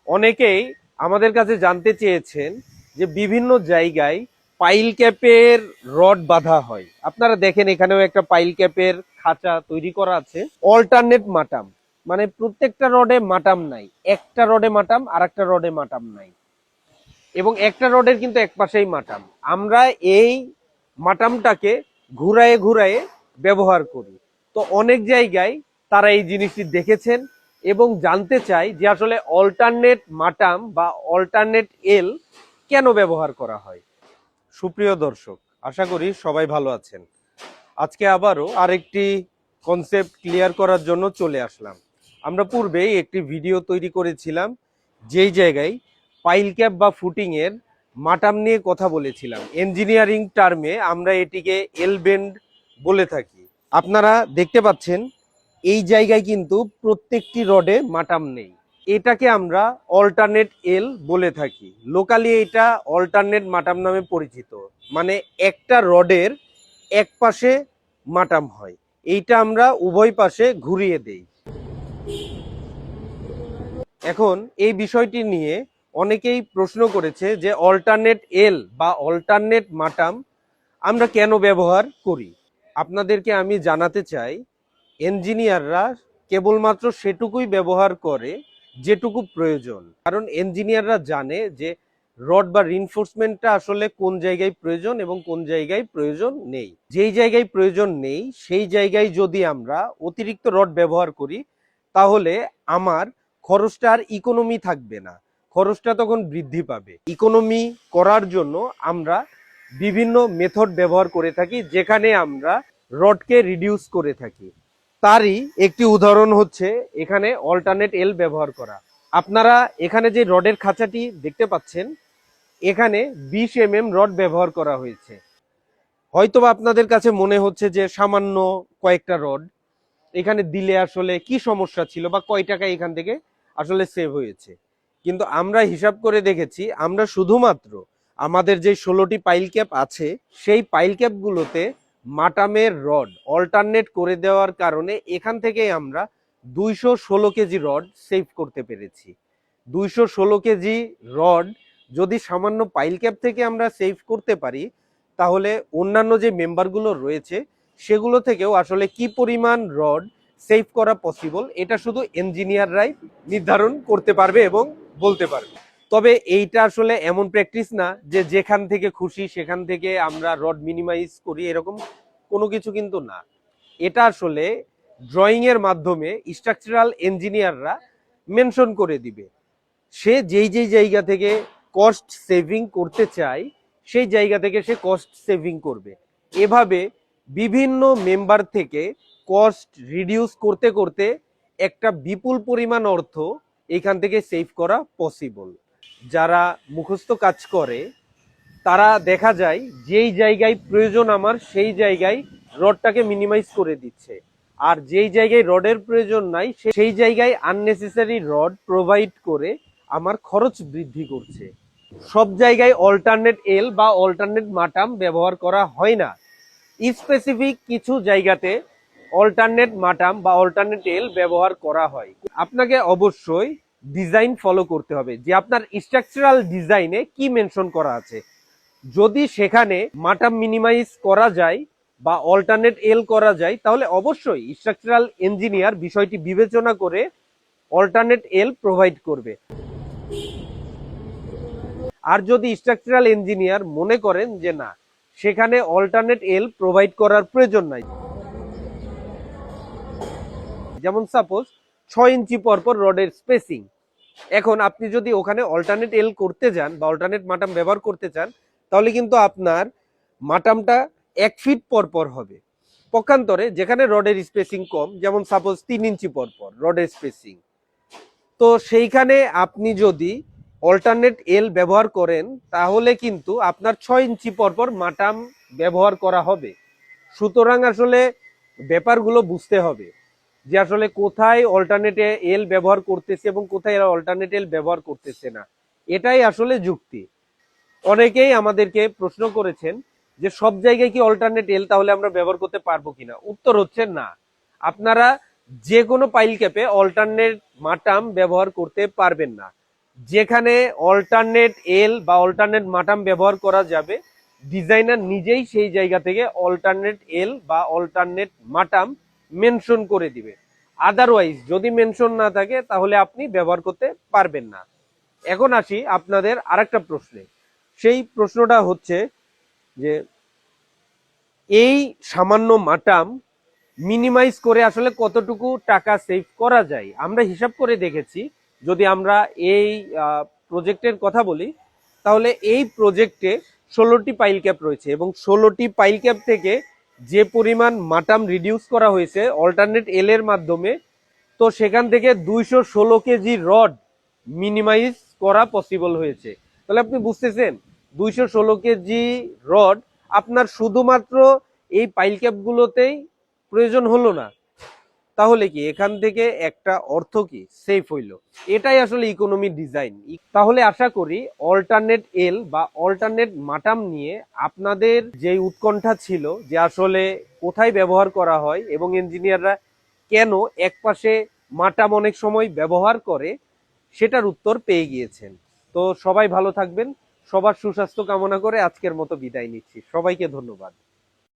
অনেকেই আমাদের কাছে জানতে চেয়েছেন যে বিভিন্ন জায়গায় পাইল ক্যাপের রড বাঁধা হয়। আপনারা দেখেন এখানেও একটা পাইল ক্যাপের খাঁচা তৈরি করা আছে। অল্টারনেট মাটাম, মানে প্রত্যেকটা রডে মাটাম নাই, একটা রডে মাটাম আর একটা রডে মাটাম নাই, এবং একটা রডের কিন্তু এক পাশেই মাটাম। আমরা এই মাটামটাকে ঘুরায়ে ঘুরায়ে ব্যবহার করি। তো অনেক জায়গায় তারা এই জিনিসটি দেখেছেন এবং জানতে চাই যে আসলে অল্টারনেট মাটাম বা অল্টারনেট এল কেন ব্যবহার করা হয়। সুপ্রিয় দর্শক, আশা করি সবাই ভালো আছেন। আজকে আবারও আরেকটি কনসেপ্ট ক্লিয়ার করার জন্য চলে আসলাম। আমরা পূর্বেই একটি ভিডিও তৈরি করেছিলাম যেই জায়গায় পাইল ক্যাপ বা ফুটিং এর মাটাম নিয়ে কথা বলেছিলাম। ইঞ্জিনিয়ারিং টার্মে আমরা এটিকে এল বেন্ড বলে থাকি। আপনারা দেখতে পাচ্ছেন এই জায়গায় কিন্তু প্রত্যেকটি রডে মাটাম নেই। এটাকে আমরা অল্টারনেট এল বলে থাকি। লোকালি এটা অল্টারনেট মাটাম নামে পরিচিত, মানে একটা রডের এক পাশে মাটাম হয়, এইটা আমরা উভয় পাশে ঘুরিয়ে দেই। এখন এই বিষয়টি নিয়ে অনেকেই প্রশ্ন করেছে যে অল্টারনেট এল বা অল্টারনেট মাটাম আমরা কেন ব্যবহার করি। আপনাদেরকে আমি জানাতে চাই, ইঞ্জিনিয়াররা কেবলমাত্র সেটুকুই ব্যবহার করে যেটুকু প্রয়োজন। কারণ ইঞ্জিনিয়াররা জানে যে রড বা রিনফোর্সমেন্টটা আসলে কোন জায়গায় প্রয়োজন এবং কোন জায়গায় প্রয়োজন নেই। যেই জায়গায় প্রয়োজন নেই সেই জায়গায় যদি আমরা অতিরিক্ত রড ব্যবহার করি তাহলে আমার খরচটা আর ইকোনমি থাকবে না, খরচটা তখন বৃদ্ধি পাবে। ইকোনমি করার জন্য আমরা বিভিন্ন মেথড ব্যবহার করে থাকি, যেখানে আমরা রডকে রিডিউস করে থাকি। তারই একটি উদাহরণ হচ্ছে এখানে অল্টারনেট এল ব্যবহার করা। আপনারা এখানে যে রডের খাঁচাটি দেখতে পাচ্ছেন, এখানে 20 mm রড ব্যবহার করা হয়েছে। হয়তোবা আপনাদের কাছে মনে হচ্ছে যে সামান্য কয়েকটা রড এখানে দিলে আসলে কি সমস্যা ছিল বা কয় টাকা এখান থেকে আসলে সেভ হয়েছে। কিন্তু আমরা হিসাব করে দেখেছি, আমরা শুধুমাত্র আমাদের যে 16টি পাইল ক্যাপ আছে সেই পাইল ক্যাপগুলোতে মাটামের রড অল্টারনেট করে দেওয়ার কারণে এখান থেকেই আমরা 216 কেজি রড সেভ করতে পেরেছি। 216 কেজি রড যদি সামান্য পাইল ক্যাপ থেকে আমরা সেভ করতে পারি, তাহলে অন্যান্য যে মেম্বারগুলো রয়েছে সেগুলো থেকেও আসলে কি পরিমাণ রড সেভ করা পসিবল এটা শুধু ইঞ্জিনিয়াররাই নির্ধারণ করতে পারবে এবং বলতে পারবে। তবে এইটা আসলে এমন প্র্যাকটিস না যে যেখান থেকে খুশি সেখান থেকে আমরা রড মিনিমাইজ করি, এরকম কোনো কিছু কিন্তু না। এটা আসলে ড্রয়িং এর মাধ্যমে স্ট্রাকচারাল ইঞ্জিনিয়াররা মেনশন করে দিবে সে যেই যেই জায়গা থেকে কস্ট সেভিং করতে চায় সেই জায়গা থেকে সে কস্ট সেভিং করবে। এভাবে বিভিন্ন মেম্বার থেকে কস্ট রিডিউস করতে করতে একটা বিপুল পরিমাণ অর্থ এখান থেকে সেভ করা পসিবল। যারা মুখস্থ কাজ করে তারা দেখা যায় যেই জায়গায় প্রয়োজন আমার সেই জায়গায় রডটাকে মিনিমাইজ করে দিচ্ছে, আর যেই জায়গায় রডের প্রয়োজন নাই সেই জায়গায় আননেসেসারি রড প্রোভাইড করে আমার খরচ বৃদ্ধি করছে। সব জায়গায় অল্টারনেট এল বা অল্টারনেট মাটাম ব্যবহার করা হয় না। স্পেসিফিক কিছু জায়গাতে অল্টারনেট মাটাম বা অল্টারনেট এল ব্যবহার করা হয়। আপনাকে অবশ্যই ডিজাইন ফলো করতে হবে যে আপনার স্ট্রাকচারাল ডিজাইনে কি মেনশন করা আছে। যদি সেখানে মাটাম মিনিমাইজ করা যায় বা অল্টারনেট এল করা যায় তাহলে অবশ্যই স্ট্রাকচারাল ইঞ্জিনিয়ার বিষয়টি বিবেচনা করে অল্টারনেট এল প্রোভাইড করবে। আর যদি স্ট্রাকচারাল ইঞ্জিনিয়ার মনে করেন যে না, সেখানে অল্টারনেট এল প্রোভাইড করার প্রয়োজন নাই, যেমন সাপোজ 6 ইঞ্চি পরপর রডের স্পেসিং, এখন আপনি যদি ওখানে অল্টারনেট এল করতে যান বা অল্টারনেট মাটাম ব্যবহার করতে চান তাহলে কিন্তু আপনার মাটামটা 1 ফিট পরপর হবে। পক্ষান্তরে যেখানে রডের স্পেসিং কম, যেমন সাপোজ 3 ইঞ্চি পরপর রডের স্পেসিং, তো সেইখানে আপনি যদি অল্টারনেট এল ব্যবহার করেন তাহলে কিন্তু আপনার 6 ইঞ্চি পরপর মাটাম ব্যবহার করা হবে। সুতরাং আসলে ব্যাপারগুলো বুঝতে হবে যে আসলে কোথায় অল্টারনেট এল ব্যবহার করতেছে এবং কোথায় অল্টারনেট এল ব্যবহার করতেছে না, এটাই আসলে যুক্তি। অনেকেই আমাদেরকে প্রশ্ন করেছেন যে সব জায়গায় কি অল্টারনেট এল তাহলে আমরা ব্যবহার করতে পারবো কিনা। উত্তর হচ্ছে না, আপনারা যে কোনো পাইল ক্যাপে অল্টারনেট মাটাম ব্যবহার করতে পারবেন না। যেখানে অল্টারনেট এল বা অল্টারনেট মাটাম ব্যবহার করা যাবে, ডিজাইনার নিজেই সেই জায়গা থেকে অল্টারনেট এল বা অল্টারনেট মাটাম মেনশন করে দিবে। আদারওয়াইজ যদি মেনশন না থাকে তাহলে আপনি ব্যবহার করতে পারবেন না। এখন আসি আপনাদের আরেকটা প্রশ্নে। সেই প্রশ্নটা হচ্ছে যে এই সামান্য মাটাম মিনিমাইজ করে আসলে কতটুকু টাকা সেভ করা যায়। আমরা হিসাব করে দেখেছি, যদি আমরা এই প্রজেক্টের কথা বলি, তাহলে এই প্রজেক্টে 16টি পাইল ক্যাপ রয়েছে এবং 16টি পাইল ক্যাপ থেকে যে পরিমাণ মাটাম রিডিউস করা হয়েছে অল্টারনেট এল এর মাধ্যমে, তো সেখান থেকে 216 কেজি রড মিনিমাইজ করা পসিবল হয়েছে। তাহলে আপনি বুঝতেছেন 216 কেজি রড আপনার শুধুমাত্র এই পাইল ক্যাপ গুলোতেই প্রয়োজন হলো না। তাহলে কি এখান থেকে একটা অর্থ কি সেফ হইলো। এটাই আসলে ইকোনমি ডিজাইন। তাহলে আশা করি অল্টারনেট এল বা অল্টারনেট মাটাম নিয়ে আপনাদের যে উৎকণ্ঠা ছিল যে আসলে কোথায় ব্যবহার করা হয় এবং ইঞ্জিনিয়াররা কেন একপাশে মাটাম অনেক সময় ব্যবহার করে, সেটার উত্তর পেয়ে গিয়েছেন। তো সবাই ভালো থাকবেন। সবার সুস্বাস্থ্য কামনা করে আজকের মতো বিদায় নিচ্ছি। সবাইকে ধন্যবাদ।